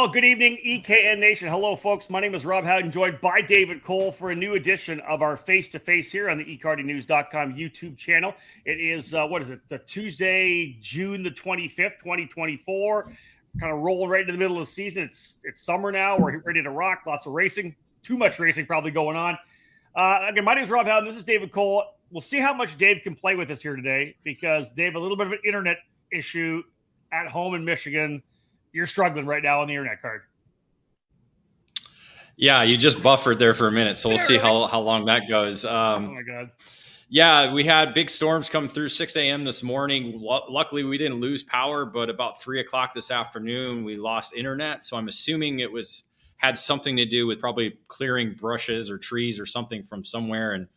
Well, good evening, EKN Nation. Hello, folks. My name is Rob Howden, joined by David Cole for a new edition of our Face2Face here on the eCardingNews.com YouTube channel. It is, Tuesday, June the 25th, 2024. Kind of rolling right into the middle of the season. It's summer now. We're ready to rock. Lots of racing. Too much racing probably going on. Again, my name is Rob Howden. This is David Cole. We'll see how much Dave can play with us here today because Dave, a little bit of an internet issue at home in Michigan. You're struggling right now on the internet card. Yeah, you just buffered there for a minute, so we'll see how long that goes. Oh my God. Yeah, we had big storms come through 6 a.m. this morning. Luckily, we didn't lose power, but about 3 o'clock this afternoon, we lost internet. So I'm assuming it had something to do with probably clearing brushes or trees or something from somewhere and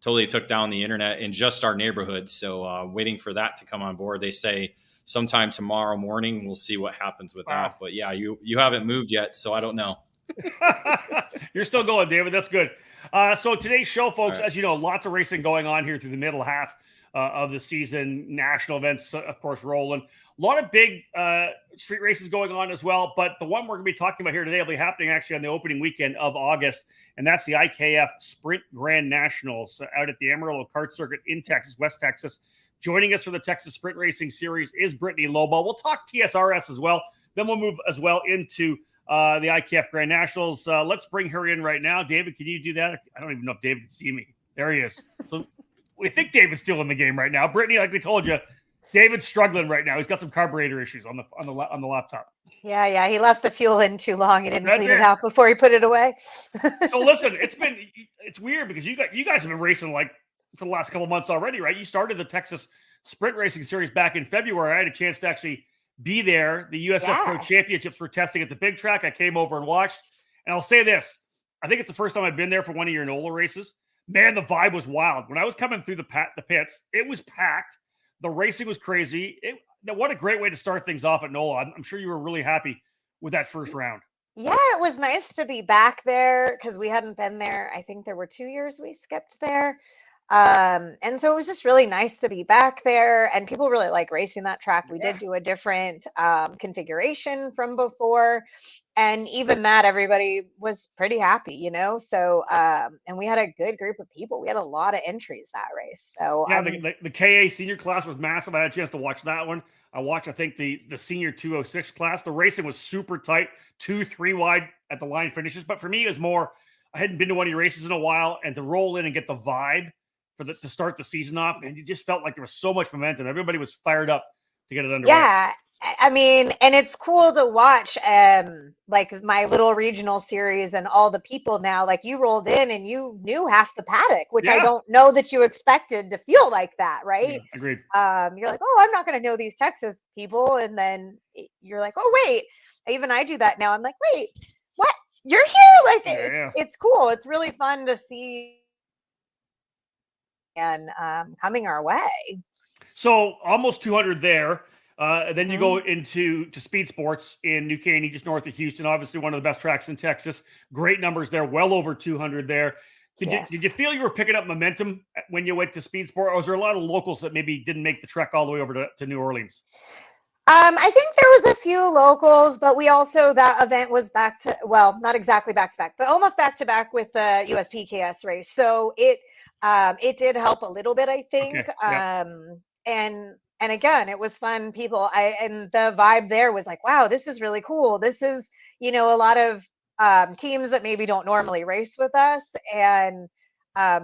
totally took down the internet in just our neighborhood. So waiting for that to come on board. They say sometime tomorrow morning, we'll see what happens with that. But yeah, you haven't moved yet, so I don't know. You're still going, David. That's good. So today's show, folks, as you know, lots of racing going on here through the middle half of the season. National events, of course, rolling. A lot of big street races going on as well. But the one we're going to be talking about here today will be happening actually on the opening weekend of August. And that's the IKF Sprint GrandNationals out at the Amarillo Kart Circuit in Texas, West Texas. Joining us for the Texas Sprint Racing Series is Brittany Lobaugh. We'll talk TSRS as well. Then we'll move as well into the IKF GrandNationals. Let's bring her in right now. David, can you do that? I don't even know if David can see me. There he is. So we think David's still in the game right now. Brittany, like we told you, David's struggling right now. He's got some carburetor issues on the laptop. Yeah. He left the fuel in too long. He didn't clean it out before he put it away. So listen, it's weird because you guys have been racing like for the last couple of months already, right? You started the Texas Sprint Racing Series back in February. I had a chance to actually be there. The USF Pro Championships were testing at the big track. I came over and watched. And I'll say this. I think it's the first time I've been there for one of your NOLA races. Man, the vibe was wild. When I was coming through the pits, it was packed. The racing was crazy. What a great way to start things off at NOLA. I'm sure you were really happy with that first round. Yeah, it was nice to be back there because we hadn't been there. I think there were 2 years we skipped there. And so it was just really nice to be back there, and people really like racing that track. We did do a different configuration from before, and even that everybody was pretty happy, so and we had a good group of people. We had a lot of entries that race. So yeah, the KA senior class was massive. I had a chance to watch that one. I watched, I think, the senior 206 class. The racing was super tight, 2-3 wide at the line finishes. But for me, it was more, I hadn't been to one of your races in a while, and to roll in and get the vibe to start the season off, and you just felt like there was so much momentum. Everybody was fired up to get it underway. Yeah, I mean, and it's cool to watch like my little regional series and all the people now, like you rolled in and you knew half the paddock, which I don't know that you expected to feel like that, right? Yeah, agreed. You're like, oh, I'm not going to know these Texas people. And then you're like, oh, wait, even I do that now. I'm like, wait, what? You're here? Like, it's cool. It's really fun to see and coming our way. So almost 200 there. Then you go into Speed Sports in New Caney, just north of Houston. Obviously, one of the best tracks in Texas. Great numbers there, well over 200 there. Did you feel you were picking up momentum when you went to Speed Sport, or was there a lot of locals that maybe didn't make the trek all the way over to New Orleans? I think there was a few locals, but we also, that event was back to, well, not exactly back to back, but almost back to back with the USPKS race. So it did help a little bit, I think. And again, it was fun. And the vibe there was like, wow, this is really cool. This is, a lot of teams that maybe don't normally race with us, and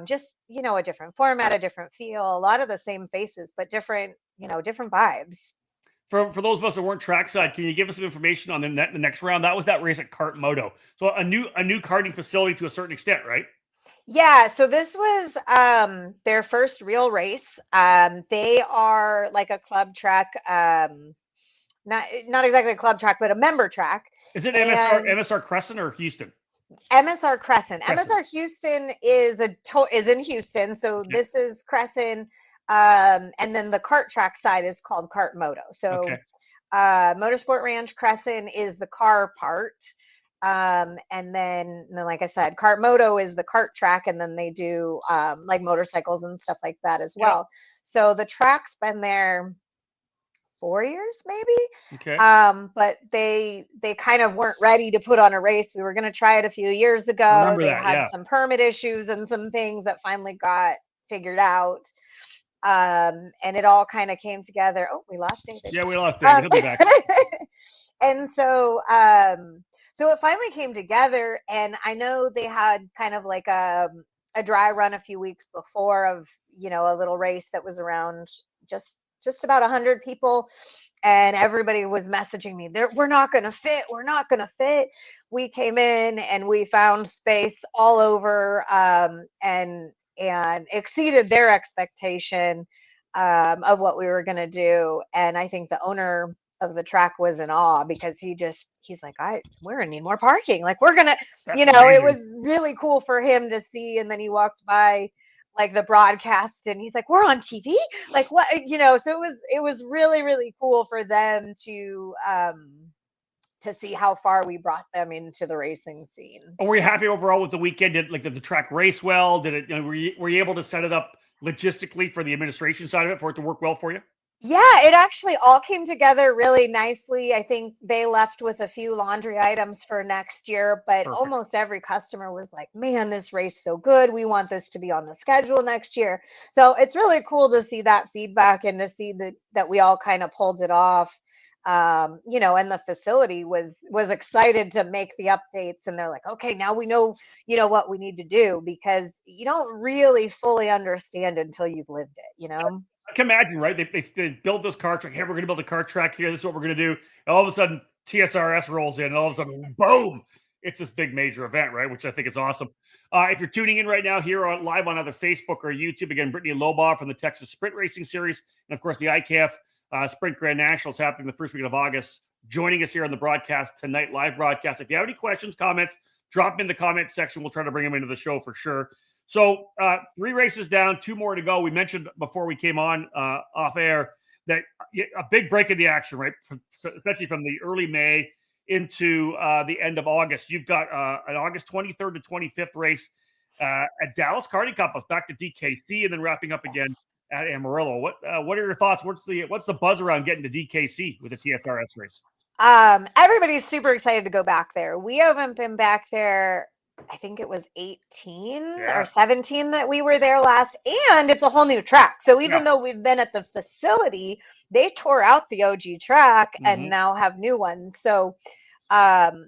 just, a different format, a different feel, a lot of the same faces, but different vibes. For those of us that weren't trackside, can you give us some information on the next round? That was that race at Kart Moto. So a new karting facility to a certain extent, right? Yeah, so this was their first real race. They are like a club track, not exactly a club track, but a member track. Is it MSR Crescent or Houston? MSR Crescent. MSR Houston is in Houston, so this is Crescent, and then the kart track side is called Kart Moto. So Motorsport Ranch Crescent is the car part. And then like I said, Kart Moto is the kart track, and then they do like motorcycles and stuff like that as well. So the track's been there 4 years, maybe. Okay. But they kind of weren't ready to put on a race. We were going to try it a few years ago. Remember They that, had yeah. some permit issues and some things that finally got figured out. And it all kind of came together. Oh, we lost David. Yeah, we lost David. He'll be back. And so so it finally came together, and I know they had kind of like a dry run a few weeks before of, you know, a little race that was around just about 100 people, and everybody was messaging me, we're not going to fit. We're not going to fit. We came in and we found space all over, and exceeded their expectation of what we were going to do. And I think the owner of the track was in awe, because he's like, we're gonna need more parking. Like, we're gonna, That's you know, amazing. It was really cool for him to see. And then he walked by like the broadcast and he's like, we're on TV. Like, what, you know, so it was really, really cool for them to see how far we brought them into the racing scene. And were you happy overall with the weekend? Did the track race well? Did it, you know, were you able to set it up logistically for the administration side of it for it to work well for you? Yeah, it actually all came together really nicely. I think they left with a few laundry items for next year, but Perfect. Almost every customer was like, man, this race is so good. We want this to be on the schedule next year. So it's really cool to see that feedback and to see that we all kind of pulled it off. You know, and the facility was excited to make the updates, and they're like, okay, now we know, you know, what we need to do, because you don't really fully understand until you've lived it, you know? I can imagine, right? They build this car track. Hey, we're going to build a car track here. This is what we're going to do. And all of a sudden, TSRS rolls in, and all of a sudden, boom! It's this big major event, right? Which I think is awesome. If you're tuning in right now here live on either Facebook or YouTube, again, Brittany and Lobaugh from the Texas Sprint Racing Series, and of course the IKF Sprint GrandNationals happening the first week of August. Joining us here on the broadcast tonight, live broadcast. If you have any questions, comments, drop them in the comment section. We'll try to bring them into the show for sure. So 3 races down, 2 more to go. We mentioned before we came on off air that a big break in the action, right? Especially from the early May into the end of August. You've got an August 23rd to 25th race at Dallas Karting Cup, back to DKC, and then wrapping up again at Amarillo. What are your thoughts? What's the buzz around getting to DKC with the TSRS race? Everybody's super excited to go back there. We haven't been back there. I think it was 18 or 17 that we were there last, and it's a whole new track. So even though we've been at the facility, they tore out the OG track and now have new ones. So,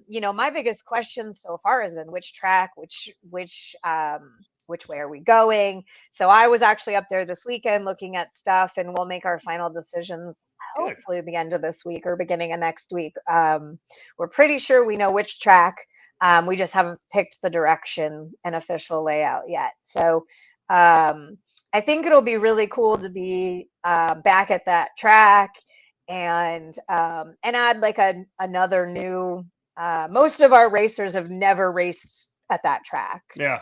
you know, my biggest question so far has been which track, which way are we going? So I was actually up there this weekend looking at stuff, and we'll make our final decisions hopefully the end of this week or beginning of next week. We're pretty sure we know which track. We just haven't picked the direction and official layout yet. So I think it'll be really cool to be back at that track and add like another new. Most of our racers have never raced at that track. Yeah.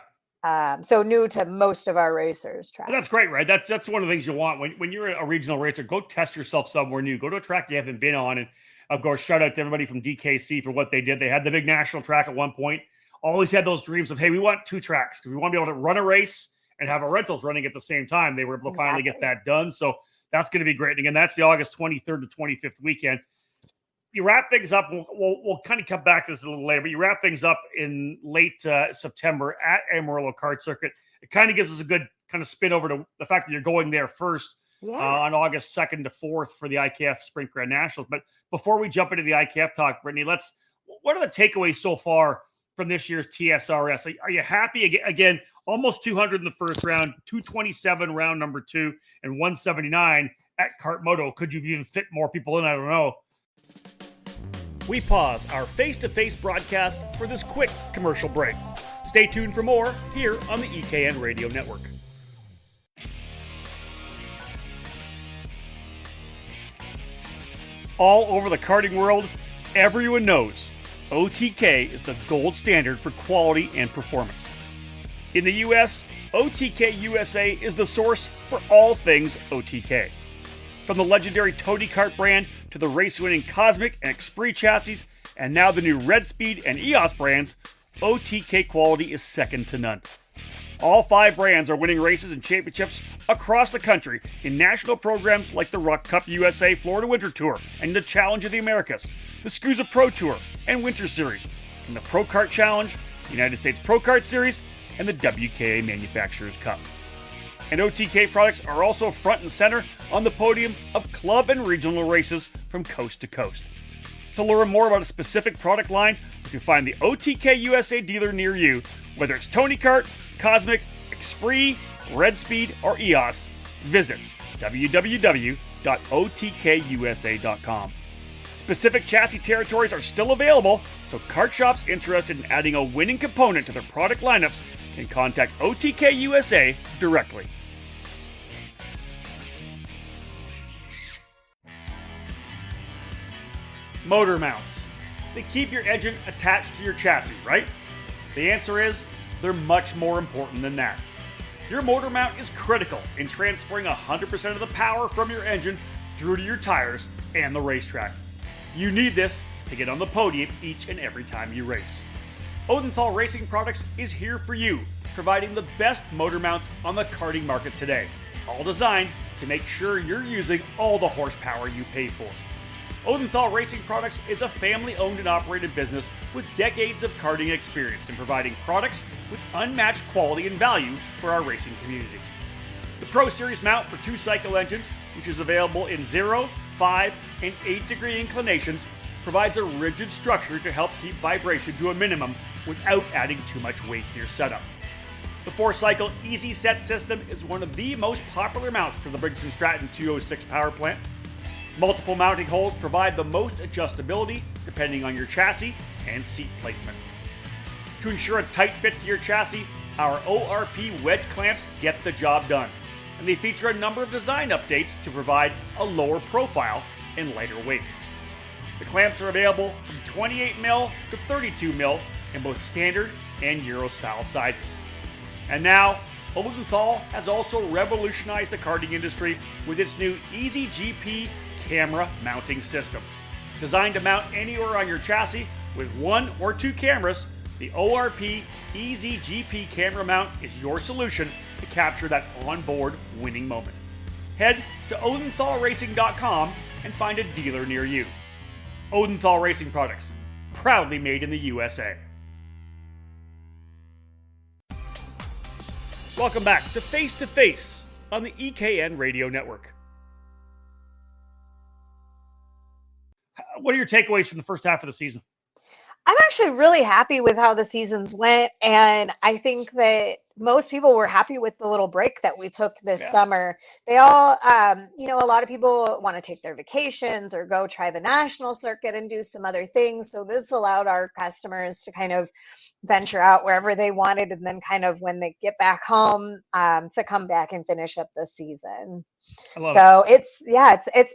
So new to most of our racers track. And that's great, right? That's one of the things you want when you're a regional racer. Go test yourself somewhere new. Go to a track you haven't been on. And of course, shout out to everybody from DKC for what they did. They had the big national track at one point. Always had those dreams of, hey, we want 2 tracks because we want to be able to run a race and have our rentals running at the same time. They were able to finally get that done. So that's going to be great. And again, that's the August 23rd to 25th weekend. You wrap things up. We'll kind of come back to this a little later, but you wrap things up in late September at Amarillo Kart Circuit. It kind of gives us a good kind of spin over to the fact that you're going there first on August 2nd to 4th for the IKF Sprint GrandNationals. But before we jump into the IKF talk, Brittany, what are the takeaways so far from this year's TSRS? Are you happy? Again, almost 200 in the first round, 227 round number 2, and 179 at Kartmoto. Could you even fit more people in? I don't know. We pause our face-to-face broadcast for this quick commercial break. Stay tuned for more here on the EKN Radio Network. All over the karting world, everyone knows OTK is the gold standard for quality and performance. In the US, OTK USA is the source for all things OTK. From the legendary Tony Kart brand to the race-winning Cosmic and Esprit chassis, and now the new Red Speed and EOS brands, OTK quality is second to none. All 5 brands are winning races and championships across the country in national programs like the Ruck Cup USA Florida Winter Tour and the Challenge of the Americas, the SCUSA Pro Tour and Winter Series, and the Pro Kart Challenge, the United States Pro Kart Series, and the WKA Manufacturers Cup. And OTK products are also front and center on the podium of club and regional races from coast to coast. To learn more about a specific product line, you can find the OTK USA dealer near you, whether it's Tony Kart, Cosmic, Xpree, Red Speed, or EOS. Visit www.otkusa.com. Specific chassis territories are still available, so kart shops interested in adding a winning component to their product lineups can contact OTK USA directly. Motor mounts. They keep your engine attached to your chassis, right? The answer is, they're much more important than that. Your motor mount is critical in transferring 100% of the power from your engine through to your tires and the racetrack. You need this to get on the podium each and every time you race. Odenthal Racing Products is here for you, providing the best motor mounts on the karting market today, all designed to make sure you're using all the horsepower you pay for. Odenthal Racing Products is a family-owned and operated business with decades of karting experience in providing products with unmatched quality and value for our racing community. The Pro Series mount for 2-cycle engines, which is available in 0, 5, and 8-degree inclinations, provides a rigid structure to help keep vibration to a minimum without adding too much weight to your setup. The 4-cycle Easy Set system is one of the most popular mounts for the Briggs & Stratton 206 power plant. Multiple mounting holes provide the most adjustability depending on your chassis and seat placement. To ensure a tight fit to your chassis, our ORP wedge clamps get the job done, and they feature a number of design updates to provide a lower profile and lighter weight. The clamps are available from 28mm to 32mm in both standard and Euro style sizes. And now, Odenthal has also revolutionized the karting industry with its new Easy GP camera mounting system. Designed to mount anywhere on your chassis with 1 or 2 cameras, the ORP Easy GP camera mount is your solution to capture that onboard winning moment. Head to odenthalracing.com and find a dealer near you. Odenthal Racing Products, proudly made in the USA. Welcome back to Face2Face on the EKN Radio Network. What are your takeaways from the first half of the season? I'm actually really happy with how the seasons went. And I think that most people were happy with the little break that we took this summer. They all, a lot of people want to take their vacations or go try the national circuit and do some other things. So this allowed our customers to kind of venture out wherever they wanted. And then kind of when they get back home, to come back and finish up the season. So it's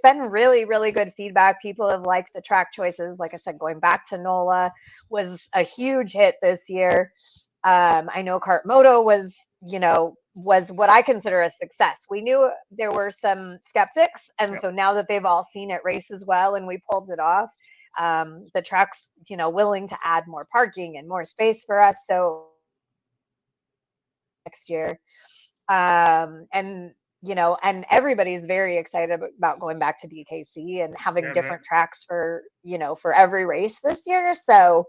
been really, really good feedback. People have liked the track choices. Like I said, going back to NOLA was a huge hit this year. I know Kart Moto was what I consider a success. We knew there were some skeptics. And so now that they've all seen it race as well and we pulled it off, the track's, willing to add more parking and more space for us. So next year, and everybody's very excited about going back to DKC and having different tracks for every race this year. So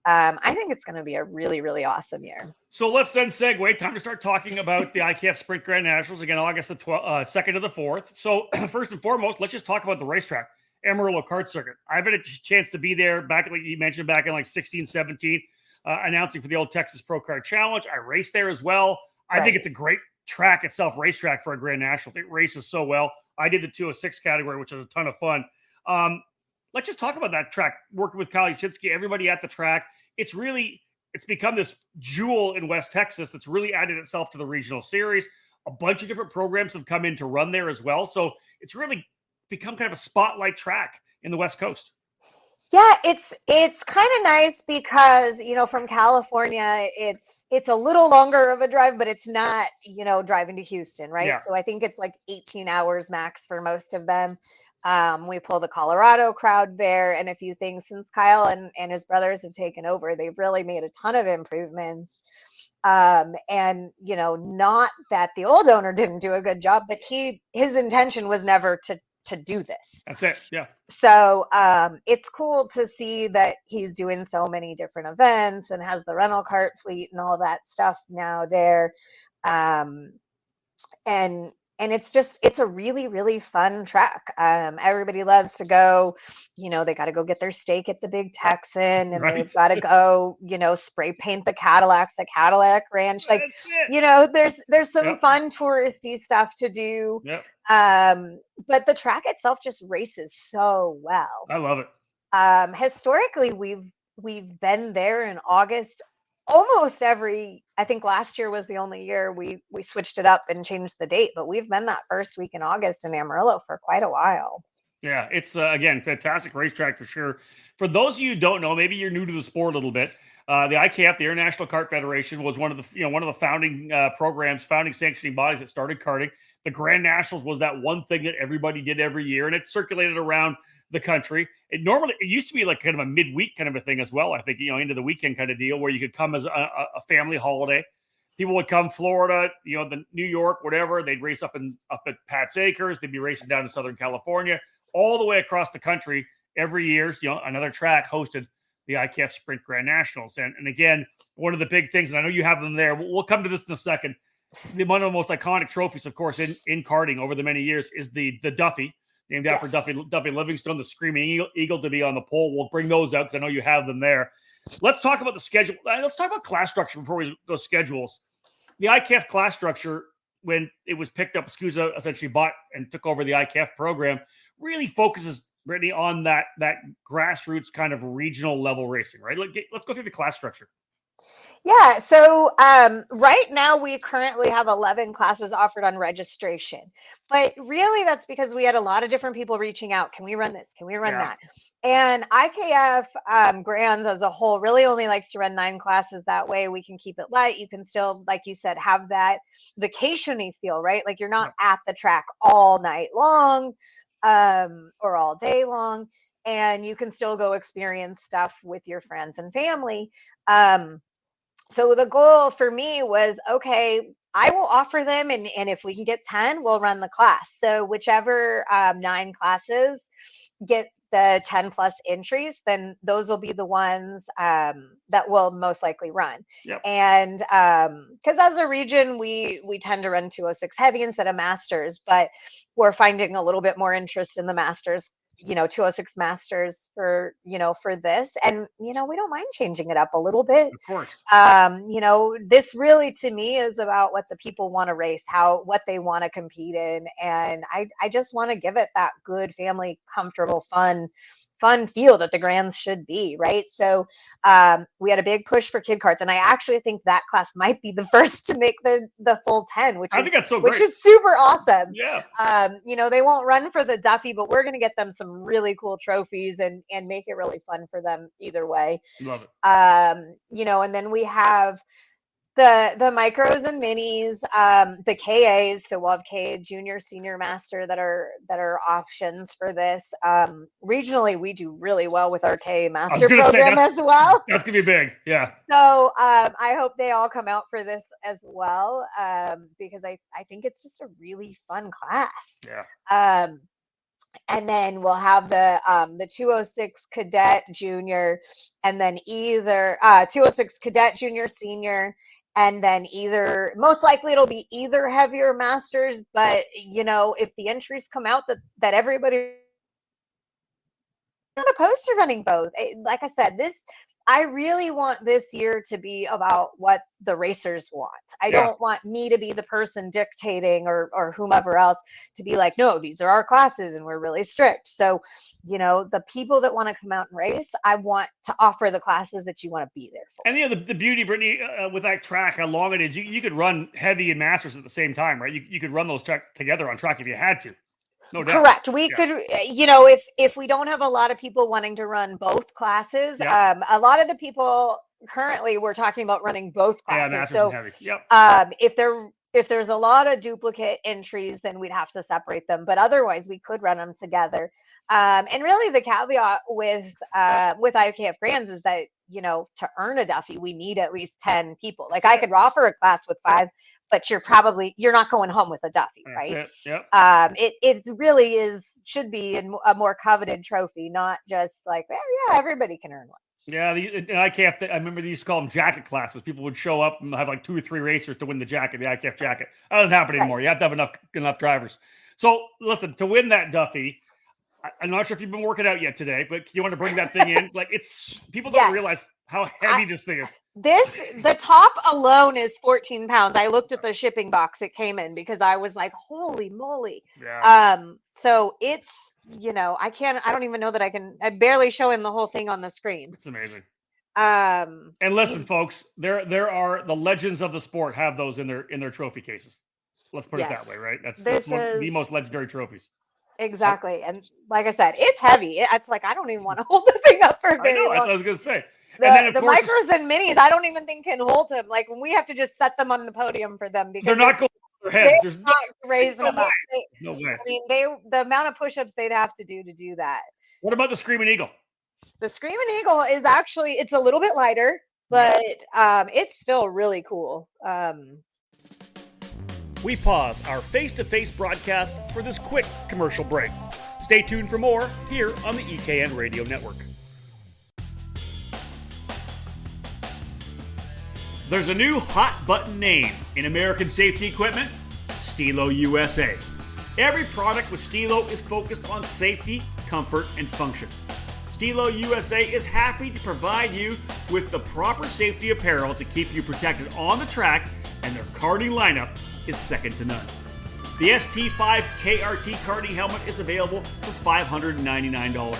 I think it's going to be a really, really awesome year. So let's then segue. Time to start talking about the IKF Sprint GrandNationals again, August the 2nd to the 4th. So first and foremost, let's just talk about the racetrack, Amarillo Kart Circuit. I've had a chance to be there back, like you mentioned, back in like 16, 17, announcing for the old Texas Pro Kart Challenge. I raced there as well. I think it's a great track itself, racetrack for a GrandNationals. It races so well. I did the 206 category, which was a ton of fun. Let's just talk about that track. Working with Kyle Yashinsky, everybody at the track. It's become this jewel in West Texas that's really added itself to the regional series. A bunch of different programs have come in to run there as well. So it's really become kind of a spotlight track in the West Coast. Yeah, it's kind of nice because, from California, it's a little longer of a drive, but it's not, driving to Houston, right? Yeah. So I think it's like 18 hours max for most of them. We pull the Colorado crowd there and a few things since Kyle and his brothers have taken over. They've really made a ton of improvements. And, not that the old owner didn't do a good job, but his intention was never to do this. That's it. Yeah. So it's cool to see that he's doing so many different events and has the rental cart fleet and all that stuff now there. And it's a really, really fun track. Everybody loves to go, they got to go get their steak at the Big Texan, and Right. they've got to go, spray paint the Cadillacs, the Cadillac Ranch. Like, That's it. there's some Yep. fun touristy stuff to do. Yep. But the track itself just races so well. I love it. Historically, we've been there in August almost I think last year was the only year we switched it up and changed the date, but we've been that first week in August in Amarillo for quite a while. Yeah, it's again, fantastic racetrack for sure. For those of you who don't know, maybe you're new to the sport a little bit. The IKF, the International Kart Federation, was one of the founding programs, founding sanctioning bodies that started karting. The GrandNationals was that one thing that everybody did every year, and it circulated around the country. It used to be like kind of a midweek kind of a thing as well. I think, into the weekend kind of deal where you could come as a family holiday. People would come Florida, the New York, whatever. They'd race up at Pat's Acres. They'd be racing down in Southern California, all the way across the country every year. Another track hosted the IKF Sprint GrandNationals. And again, one of the big things, and I know you have them there. We'll come to this in a second. One of the most iconic trophies, of course, in karting over the many years is the Duffy, named after Duffy Livingstone, the Screaming Eagle to be on the pole. We'll bring those out because I know you have them there. Let's talk about the schedule. Let's talk about class structure before we go schedules. The IKF class structure, when it was picked up, SCUSA essentially bought and took over the IKF program, really focuses, Brittany, on that grassroots kind of regional level racing, right? Let's go through the class structure. Yeah, so right now we currently have 11 classes offered on registration, but really that's because we had a lot of different people reaching out. Can we run this? Can we run that? And IKF Grands as a whole really only likes to run 9 classes. That way we can keep it light. You can still, like you said, have that vacation-y feel, right? Like you're not at the track all night long or all day long, and you can still go experience stuff with your friends and family. So the goal for me was, okay, I will offer them, and if we can get 10, we'll run the class. So whichever 9 classes get the 10 plus entries, then those will be the ones that will most likely run. Yep. And because as a region, we tend to run 206 heavy instead of masters, but we're finding a little bit more interest in the masters, 206 masters for this. And, we don't mind changing it up a little bit. Of course. This really to me is about what the people want to race, what they want to compete in. And I just want to give it that good family, comfortable, fun feel that the Grands should be, right? So we had a big push for kid carts, and I actually think that class might be the first to make the full 10, I think that's so great. which is super awesome. Yeah. They won't run for the Duffy, but we're going to get them some really cool trophies and make it really fun for them either way. Love it. And then we have the micros and minis, the KAs. So we'll have KA junior, senior, master that are options for this. Regionally, we do really well with our KA master program as well. That's gonna be big. Yeah. So I hope they all come out for this as well, because I think it's just a really fun class. Yeah. And then we'll have the 206 cadet junior, and then either 206 cadet junior senior, and then most likely it'll be either heavier masters. But if the entries come out that everybody not opposed to running both. Like I said, I really want this year to be about what the racers want. I don't want me to be the person dictating or whomever else to be like, no, these are our classes and we're really strict. So, the people that want to come out and race, I want to offer the classes that you want to be there for. And the beauty, Brittany, with that track, how long it is, you could run heavy and masters at the same time, right? You could run those together on track if you had to. No doubt. Correct. We could, if we don't have a lot of people wanting to run both classes, a lot of the people currently we're talking about running both classes. Masters So, and heavy. if there's a lot of duplicate entries, then we'd have to separate them. But otherwise, we could run them together. And really, the caveat with IKF Grands is that to earn a Duffy, we need at least 10 people. Like I could offer a class with 5, but you're not going home with a Duffy, right? That's it. Yep. It really should be a more coveted trophy, not just like, everybody can earn one. Yeah, in IKF, I remember they used to call them jacket classes. People would show up and have like 2 or 3 racers to win the jacket, the IKF jacket. That doesn't happen anymore. You have to have enough drivers. So listen, to win that Duffy, I'm not sure if you've been working out yet today, but you want to bring that thing in? Like people don't realize how heavy this thing is. The top alone is 14 pounds. I looked at the shipping box it came in because I was like, holy moly. Yeah. So it's, I don't even know that I'm barely showing the whole thing on the screen. It's amazing. And listen, folks, there are the legends of the sport have those in their trophy cases. Let's put it that way, right? That's one of the most legendary trophies. Exactly. And like I said, it's heavy. It's like, I don't even want to hold the thing up for very long. That's what I was going to say. The micros and minis, I don't even think can hold them. Like when we have to just set them on the podium for them because they're not going over their heads. They're not raising them up. No way. I mean, the amount of push-ups they'd have to do that. What about the Screaming Eagle? The Screaming Eagle is actually, it's a little bit lighter, but it's still really cool. We pause our face-to-face broadcast for this quick commercial break. Stay tuned for more here on the EKN Radio Network. There's a new hot button name in American safety equipment, Stilo USA. Every product with Stilo is focused on safety, comfort, and function. Stilo USA is happy to provide you with the proper safety apparel to keep you protected on the track, and their karting lineup is second to none. The ST5 KRT karting helmet is available for $599.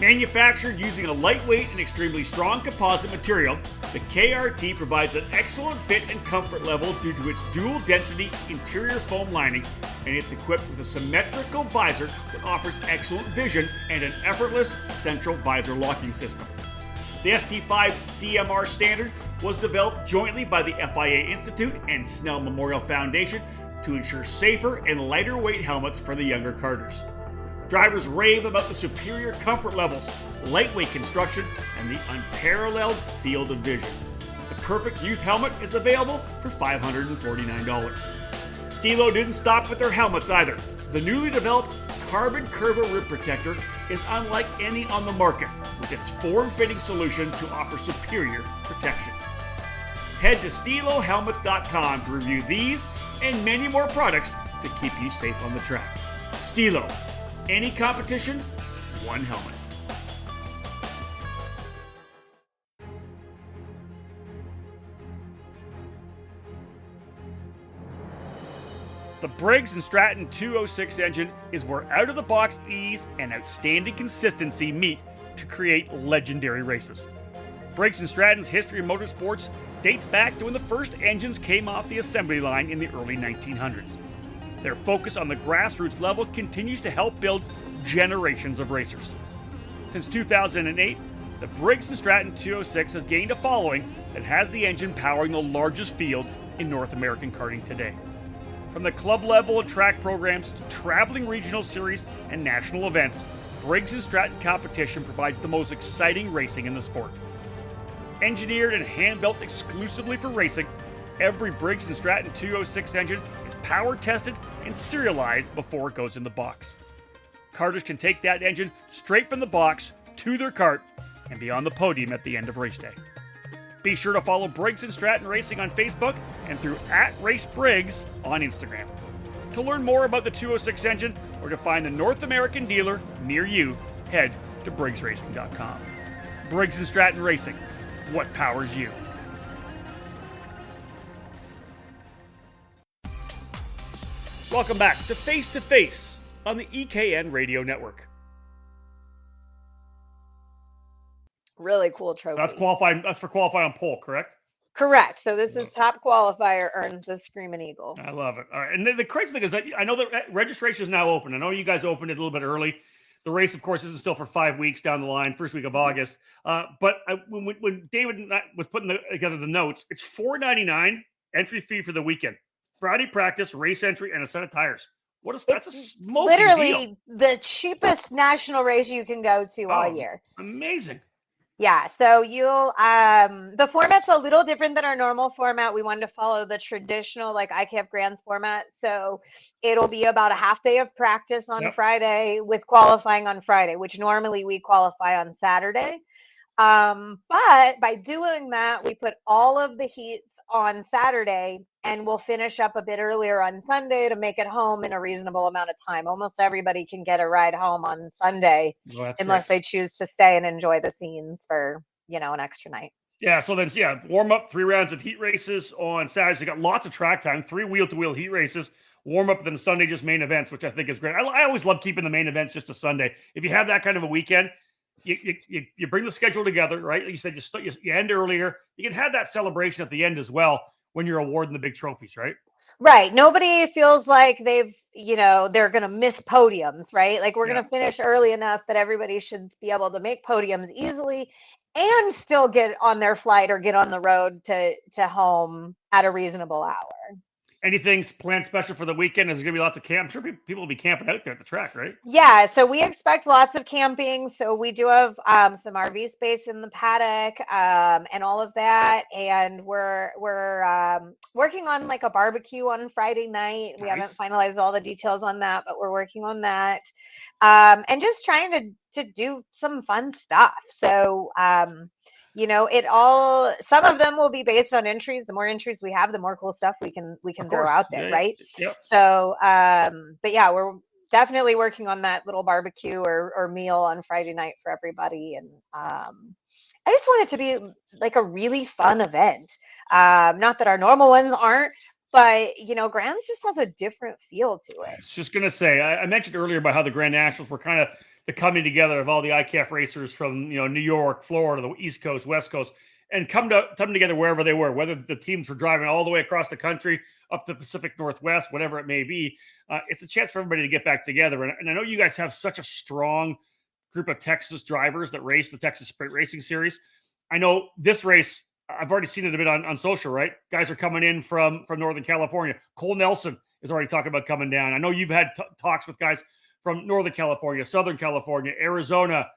Manufactured using a lightweight and extremely strong composite material, the KRT provides an excellent fit and comfort level due to its dual density interior foam lining, and it's equipped with a symmetrical visor that offers excellent vision and an effortless central visor locking system. The ST5 CMR standard was developed jointly by the FIA Institute and Snell Memorial Foundation to ensure safer and lighter weight helmets for the younger karters. Drivers rave about the superior comfort levels, lightweight construction, and the unparalleled field of vision. The perfect youth helmet is available for $549. Stilo didn't stop with their helmets either. The newly developed Carbon Curva Rib Protector is unlike any on the market, with its form-fitting solution to offer superior protection. Head to StiloHelmets.com to review these and many more products to keep you safe on the track. Stilo. Any competition, one helmet. The Briggs & Stratton 206 engine is where out-of-the-box ease and outstanding consistency meet to create legendary races. Briggs & Stratton's history in motorsports dates back to when the first engines came off the assembly line in the early 1900s. Their focus on the grassroots level continues to help build generations of racers. Since 2008, the Briggs & Stratton 206 has gained a following that has the engine powering the largest fields in North American karting today. From the club level and track programs to traveling regional series and national events, Briggs & Stratton competition provides the most exciting racing in the sport. Engineered and hand-built exclusively for racing, every Briggs & Stratton 206 engine is power tested and serialized before it goes in the box. Karters can take that engine straight from the box to their kart and be on the podium at the end of race day. Be sure to follow Briggs & Stratton Racing on Facebook and through @RaceBriggs on Instagram. To learn more about the 206 engine or to find the North American dealer near you, head to BriggsRacing.com. Briggs & Stratton Racing, what powers you? Welcome back to Face2Face on the EKN Radio Network. Really cool trophy. That's for qualifying on pole, correct? Correct. So this is top qualifier earns the Screaming Eagle. I love it. All right. And the crazy thing is that I know that registration is now open. I know you guys opened it a little bit early. The race, of course, isn't still for 5 weeks down the line, first week of August. But when David was putting together the notes, it's $4.99 entry fee for the weekend. Friday practice, race entry, and a set of tires. That's a smoking literally deal. The cheapest national race you can go to all year. Amazing. Yeah, so you'll the format's a little different than our normal format. We wanted to follow the traditional like IKF Grands format. So it'll be about a half day of practice on Friday with qualifying on Friday, which normally we qualify on Saturday. But by doing that, we put all of the heats on Saturday and we'll finish up a bit earlier on Sunday to make it home in a reasonable amount of time. Almost everybody can get a ride home on Sunday unless they choose to stay and enjoy the scenes for, an extra night. Yeah. So then, warm up, 3 rounds of heat races on Saturday. So you got lots of track time, 3 wheel-to-wheel heat races, warm up, then Sunday just main events, which I think is great. I always love keeping the main events just a Sunday. If you have that kind of a weekend, you bring the schedule together, right? Like you said, you end earlier. You can have that celebration at the end as well when you're awarding the big trophies, right? Right. Nobody feels like they're going to miss podiums, right? Like we're going to finish early enough that everybody should be able to make podiums easily and still get on their flight or get on the road to home at a reasonable hour. Anything planned special for the weekend? Is there going to be lots of camp? I'm sure people will be camping out there at the track, right? Yeah, so we expect lots of camping. So we do have some RV space in the paddock and all of that. And we're working on like a barbecue on Friday night. We haven't finalized all the details on that, but we're working on that. And just trying to do some fun stuff. So some of them will be based on entries. The more entries we have, the more cool stuff we can throw out there, right? Yep. So, but yeah, we're definitely working on that little barbecue or meal on Friday night for everybody. And I just want it to be like a really fun event. Not that our normal ones aren't, but Grands just has a different feel to it. I was just gonna say, I mentioned earlier about how the GrandNationals were kind of the coming together of all the IKF racers from New York, Florida, the East Coast, West Coast, and come together wherever they were, whether the teams were driving all the way across the country, up the Pacific Northwest, whatever it may be. It's a chance for everybody to get back together. And I know you guys have such a strong group of Texas drivers that race the Texas Sprint Racing Series. I know this race, I've already seen it a bit on social, right? Guys are coming in from Northern California. Cole Nelson is already talking about coming down. I know you've had talks with guys from Northern California, Southern California, Arizona,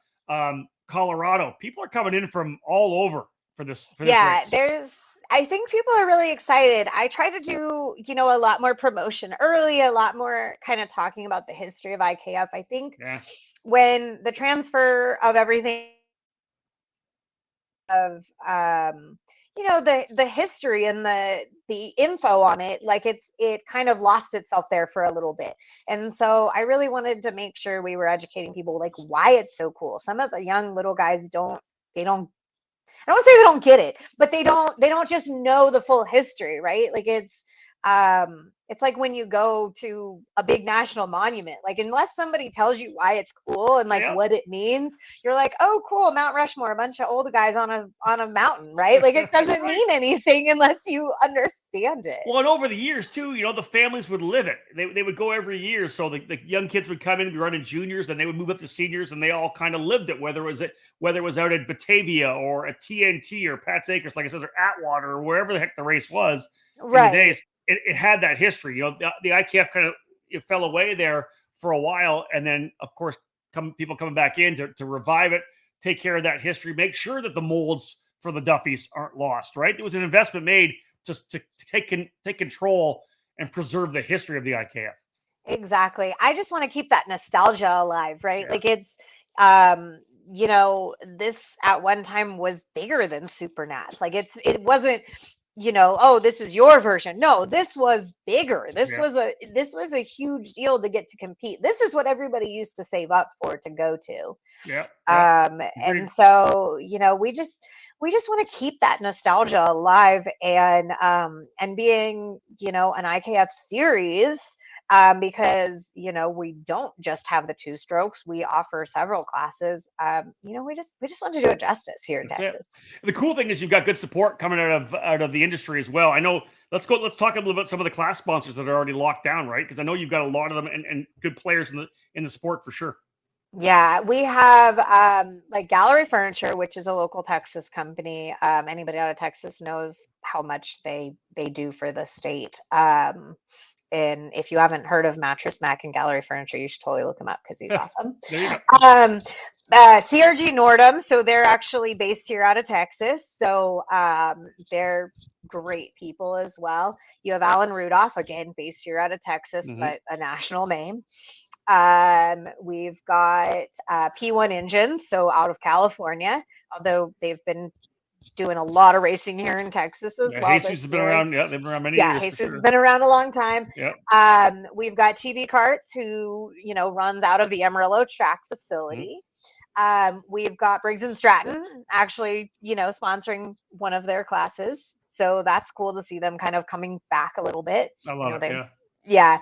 Colorado. People are coming in from all over for this race. I think people are really excited. I try to do, a lot more promotion early, a lot more kind of talking about the history of IKF. I think when the transfer of everything of the history and the info on it, like it kind of lost itself there for a little bit. And so I really wanted to make sure we were educating people like why it's so cool. Some of the young little guys I don't say they don't get it, but they don't just know the full history, right? Like it's like when you go to a big national monument, like unless somebody tells you why it's cool and like what it means, you're like, oh, cool, Mount Rushmore, a bunch of old guys on a mountain, right? Like it doesn't mean anything unless you understand it. Well, and over the years too, the families would live it. They would go every year. So the young kids would come in and be running juniors, then they would move up to seniors, and they all kind of lived it, whether it was out at Batavia or at TNT or Pat's Acres, like I said, or Atwater or wherever the heck the race was in the days. It had that history. The IKF kind of fell away there for a while, and then of course people coming back in to revive it, take care of that history, make sure that the molds for the Duffys aren't lost. Right, it was an investment made to take control and preserve the history of the IKF. Exactly. I just want to keep that nostalgia alive, right? Like it's this at one time was bigger than Super Nats. Like it wasn't. Oh, this is your version. No, this was bigger. This was a huge deal to get to compete. This is what everybody used to save up for to go to. And so, we just want to keep that nostalgia alive and being, an IKF series, because, we don't just have the 2 strokes. We offer several classes. We just want to do it justice here in Texas. The cool thing is you've got good support coming out of the industry as well. I know. Let's talk a little bit about some of the class sponsors that are already locked down, right? Because I know you've got a lot of them and good players in the sport for sure. Yeah, we have like Gallery Furniture, which is a local Texas company. Anybody out of Texas knows how much they do for the state. And if you haven't heard of Mattress Mac and Gallery Furniture, you should totally look him up because he's awesome. There you go. CRG Nordum, so they're actually based here out of Texas. So they're great people as well. You have Alan Rudolph, again, based here out of Texas, but a national name. We've got P1 Engines, so out of California, although they've been doing a lot of racing here in Texas as well. Jesus has been around. Yeah, they've been around many years. Yeah, Jesus has been around a long time. Yep. We've got TB Carts, who runs out of the Amarillo track facility. We've got Briggs and Stratton, actually, sponsoring one of their classes. So that's cool to see them kind of coming back a little bit. I love it. Yeah.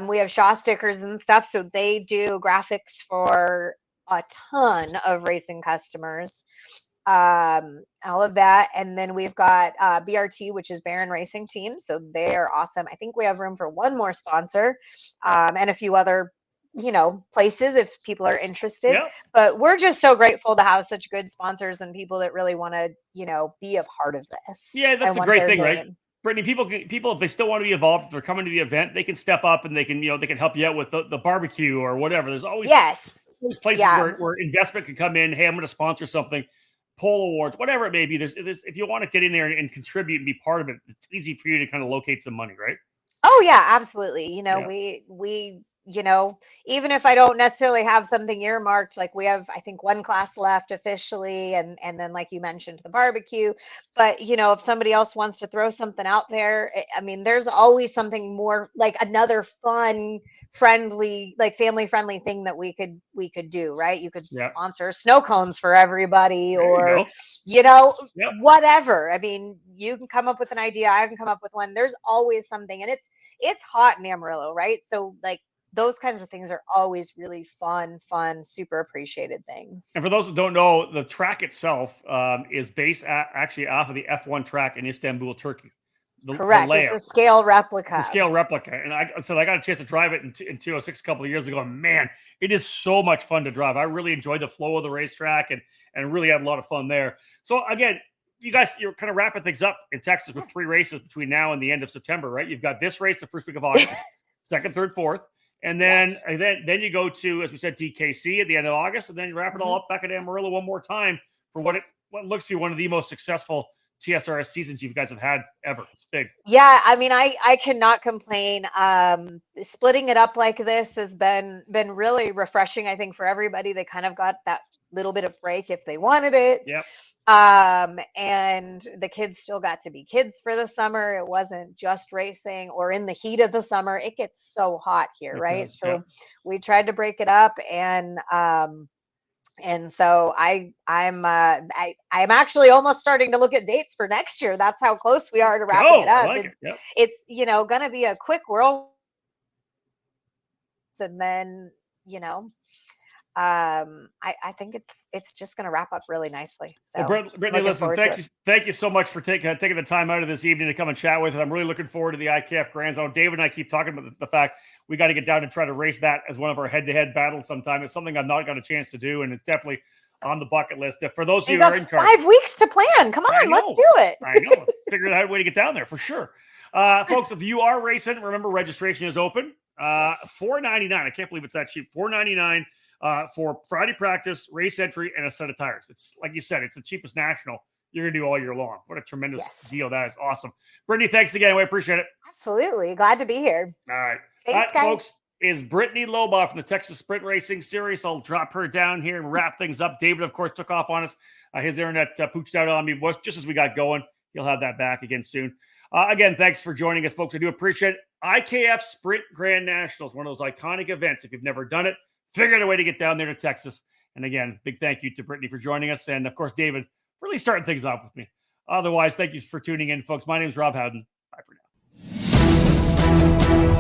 We have Shaw Stickers and stuff. So they do graphics for a ton of racing customers. All of that. And then we've got BRT, which is Baron Racing Team. So they're awesome. I think we have room for one more sponsor and a few other places if people are interested. But we're just so grateful to have such good sponsors and people that really want to be a part of this. Yeah, that's a great thing, right? Brittany, people, if they still want to be involved, if they're coming to the event, they can step up and they can help you out with the barbecue or whatever. There's always those places where investment can come in. Hey, I'm going to sponsor something, pole awards, whatever it may be. There's if you want to get in there and contribute and be part of it, it's easy for you to kind of locate some money, right? Oh yeah, absolutely. We even if I don't necessarily have something earmarked, like we have, I think, one class left officially, and then like you mentioned, the barbecue. But if somebody else wants to throw something out there, I mean, there's always something more, like another fun, friendly, like family friendly thing that we could do, right? You could sponsor snow cones for everybody, or whatever. I mean, you can come up with an idea, I can come up with one. There's always something, and it's hot in Amarillo, right? So like, those kinds of things are always really fun, super appreciated things. And for those who don't know, the track itself is based actually off of the F1 track in Istanbul, Turkey. Correct. It's a scale replica. And I got a chance to drive it in 206 a couple of years ago. And man, it is so much fun to drive. I really enjoyed the flow of the racetrack and really had a lot of fun there. So again, you guys, you're kind of wrapping things up in Texas with 3 races between now and the end of September, right? You've got this race the first week of August, 2nd, 3rd, 4th. And then you go to, as we said, DKC at the end of August, and then you wrap it all up back at Amarillo one more time for what looks to be one of the most successful TSRS seasons you guys have had ever. It's big. Yeah, I mean, I cannot complain. Splitting it up like this has been really refreshing, I think, for everybody. They kind of got that little bit of break if they wanted it. Yep. And the kids still got to be kids for the summer. It wasn't just racing or in the heat of the summer. It gets so hot here, right? So we tried to break it up, and so I'm actually almost starting to look at dates for next year. That's how close we are to wrapping it up. It's gonna be a quick whirl, and then I think it's just going to wrap up really nicely. So, well, Brittany, listen, thank you so much for taking the time out of this evening to come and chat with us. I'm really looking forward to the IKF Grand Zone. David and I keep talking about the fact we got to get down and try to race that as one of our head-to-head battles sometime. It's something I've not got a chance to do, and it's definitely on the bucket list. For those of you who are in car, 5 weeks to plan. Come on, let's do it. I know. Figure out a way to get down there for sure. Folks, if you are racing, remember registration is open. $4.99. I can't believe it's that cheap. $4.99. For Friday practice, race entry, and a set of tires. It's like you said, it's the cheapest national you're going to do all year long. What a tremendous deal. That is awesome. Brittany, thanks again. We appreciate it. Absolutely. Glad to be here. All right. Thanks, guys. Folks, is Brittany Lobaugh from the Texas Sprint Racing Series. I'll drop her down here and wrap things up. David, of course, took off on us. His internet pooched out on me just as we got going. He'll have that back again soon. Again, thanks for joining us, folks. I do appreciate it. IKF Sprint Grand Nationals, one of those iconic events. If you've never done it, figure out a way to get down there to Texas. And again, big thank you to Brittany for joining us. And of course, David, really starting things off with me. Otherwise, thank you for tuning in, folks. My name is Rob Howden. Bye for now.